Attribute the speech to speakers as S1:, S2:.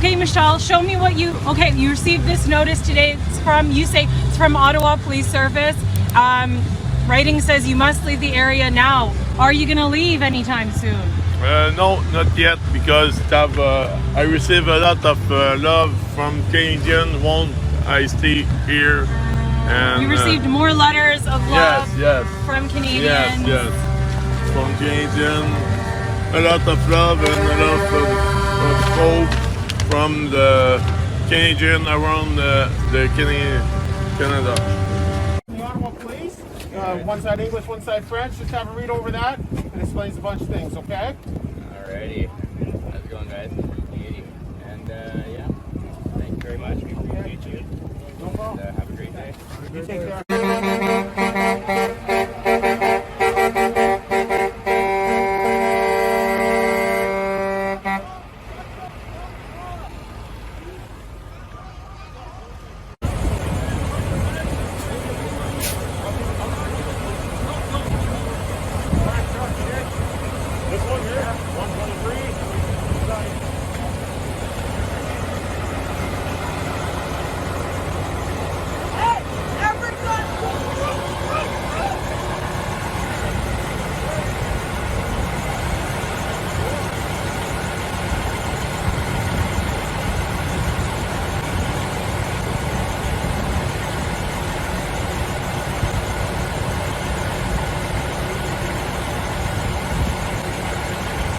S1: Okay, Michelle, show me what you. Okay, you received this notice today. It's from, you say it's from Ottawa Police Service. Writing says you must leave the area now. Are you gonna leave anytime soon?
S2: No, not yet, because I receive a lot of love from Canadian. Won't I stay here? And
S1: You received more letters of love
S2: yes,
S1: from Canadians.
S2: yes, from Canadian. A lot of love and a lot of hope from the Canadian around the Canada.
S3: The Ottawa Police, one side English, one side French. Just have a read over that. It explains a bunch of things, okay?
S4: Alrighty. How's it going, guys? And yeah, thank you very much. We appreciate you.
S3: No problem.
S4: And, have a great day.
S3: You take care. This one here, 125.